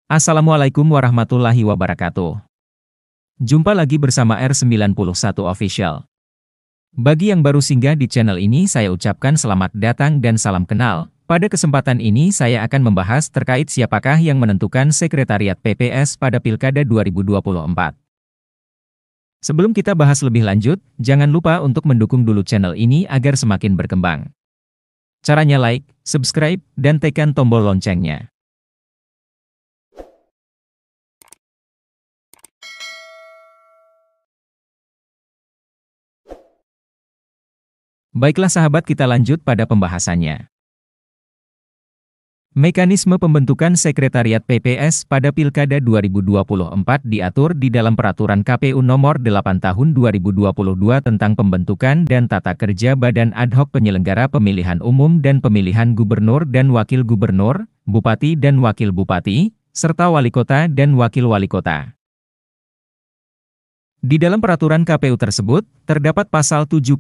Assalamualaikum warahmatullahi wabarakatuh. Jumpa lagi bersama R91 Official. Bagi yang baru singgah di channel ini, saya ucapkan selamat datang dan salam kenal. Pada kesempatan ini saya akan membahas terkait siapakah yang menentukan Sekretariat PPS pada Pilkada 2024. Sebelum kita bahas lebih lanjut, jangan lupa untuk mendukung dulu channel ini agar semakin berkembang. Caranya like, subscribe, dan tekan tombol loncengnya. Baiklah sahabat, kita lanjut pada pembahasannya. Mekanisme pembentukan Sekretariat PPS pada Pilkada 2024 diatur di dalam Peraturan KPU Nomor 8 Tahun 2022 tentang pembentukan dan tata kerja Badan Ad Hoc Penyelenggara Pemilihan Umum dan Pemilihan Gubernur dan Wakil Gubernur, Bupati dan Wakil Bupati, serta Wali Kota dan Wakil Wali Kota. Di dalam peraturan KPU tersebut, terdapat pasal 75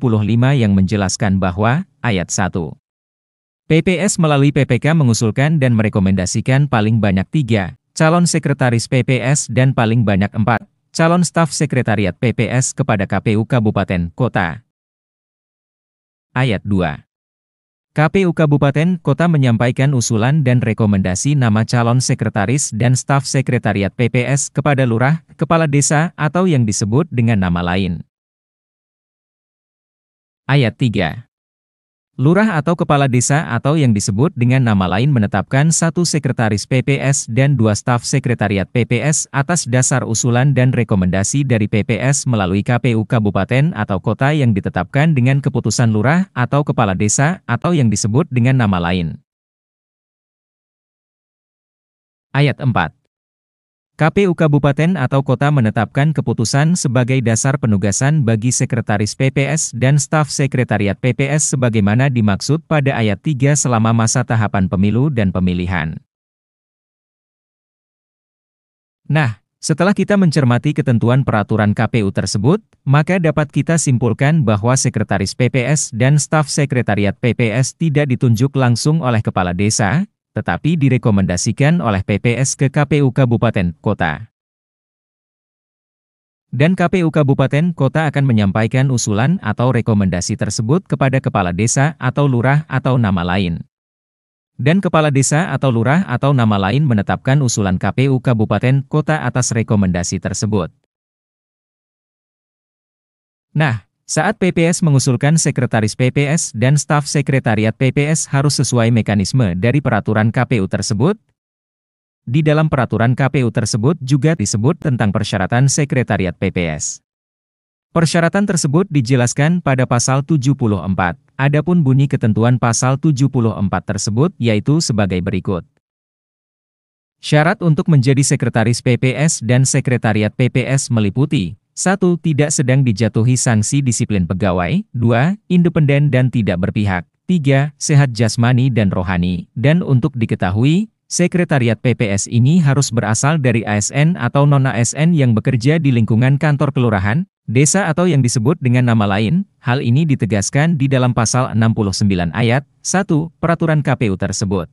yang menjelaskan bahwa, ayat 1. PPS melalui PPK mengusulkan dan merekomendasikan paling banyak 3 calon sekretaris PPS dan paling banyak 4 calon staf sekretariat PPS kepada KPU Kabupaten Kota. Ayat 2. KPU Kabupaten Kota menyampaikan usulan dan rekomendasi nama calon sekretaris dan staf sekretariat PPS kepada lurah, kepala desa, atau yang disebut dengan nama lain. Ayat 3. Lurah atau kepala desa atau yang disebut dengan nama lain menetapkan 1 sekretaris PPS dan 2 staf sekretariat PPS atas dasar usulan dan rekomendasi dari PPS melalui KPU Kabupaten atau Kota yang ditetapkan dengan keputusan lurah atau kepala desa atau yang disebut dengan nama lain. Ayat 4. KPU Kabupaten atau Kota menetapkan keputusan sebagai dasar penugasan bagi sekretaris PPS dan staf sekretariat PPS sebagaimana dimaksud pada ayat 3 selama masa tahapan pemilu dan pemilihan. Nah, setelah kita mencermati ketentuan peraturan KPU tersebut, maka dapat kita simpulkan bahwa sekretaris PPS dan staf sekretariat PPS tidak ditunjuk langsung oleh kepala desa, tetapi direkomendasikan oleh PPS ke KPU Kabupaten Kota. Dan KPU Kabupaten Kota akan menyampaikan usulan atau rekomendasi tersebut kepada kepala desa atau lurah atau nama lain. Dan kepala desa atau lurah atau nama lain menetapkan usulan KPU Kabupaten Kota atas rekomendasi tersebut. Nah, saat PPS mengusulkan sekretaris PPS dan staf sekretariat PPS harus sesuai mekanisme dari peraturan KPU tersebut. Di dalam peraturan KPU tersebut juga disebut tentang persyaratan sekretariat PPS. Persyaratan tersebut dijelaskan pada pasal 74. Adapun bunyi ketentuan pasal 74 tersebut yaitu sebagai berikut. Syarat untuk menjadi sekretaris PPS dan sekretariat PPS meliputi 1. Tidak sedang dijatuhi sanksi disiplin pegawai. 2. Independen dan tidak berpihak. 3. Sehat jasmani dan rohani. Dan untuk diketahui, sekretariat PPS ini harus berasal dari ASN atau non-ASN yang bekerja di lingkungan kantor kelurahan, desa atau yang disebut dengan nama lain. Hal ini ditegaskan di dalam pasal 69 ayat 1 peraturan KPU tersebut.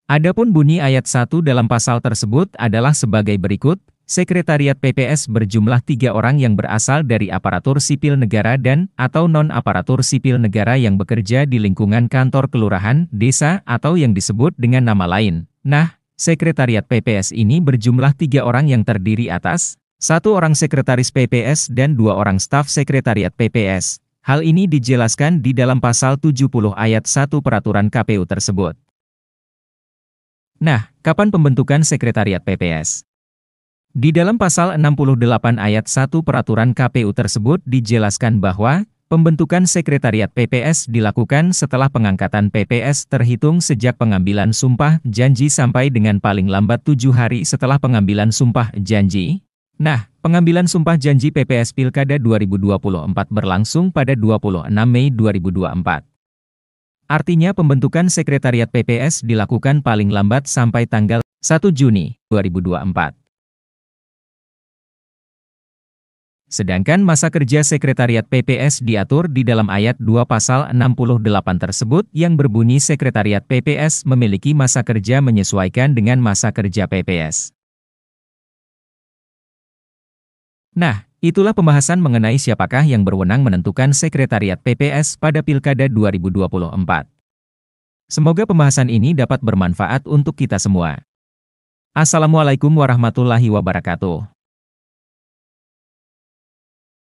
Adapun bunyi ayat 1 dalam pasal tersebut adalah sebagai berikut. Sekretariat PPS berjumlah 3 orang yang berasal dari aparatur sipil negara dan atau non-aparatur sipil negara yang bekerja di lingkungan kantor kelurahan, desa, atau yang disebut dengan nama lain. Nah, sekretariat PPS ini berjumlah 3 orang yang terdiri atas 1 orang sekretaris PPS dan 2 orang staf sekretariat PPS. Hal ini dijelaskan di dalam pasal 70 ayat 1 peraturan KPU tersebut. Nah, kapan pembentukan sekretariat PPS? Di dalam pasal 68 ayat 1 peraturan KPU tersebut dijelaskan bahwa pembentukan sekretariat PPS dilakukan setelah pengangkatan PPS terhitung sejak pengambilan sumpah janji sampai dengan paling lambat 7 hari setelah pengambilan sumpah janji. Nah, pengambilan sumpah janji PPS Pilkada 2024 berlangsung pada 26 Mei 2024. Artinya pembentukan sekretariat PPS dilakukan paling lambat sampai tanggal 1 Juni 2024. Sedangkan masa kerja Sekretariat PPS diatur di dalam ayat 2 pasal 68 tersebut yang berbunyi Sekretariat PPS memiliki masa kerja menyesuaikan dengan masa kerja PPS. Nah, itulah pembahasan mengenai siapakah yang berwenang menentukan Sekretariat PPS pada Pilkada 2024. Semoga pembahasan ini dapat bermanfaat untuk kita semua. Assalamualaikum warahmatullahi wabarakatuh.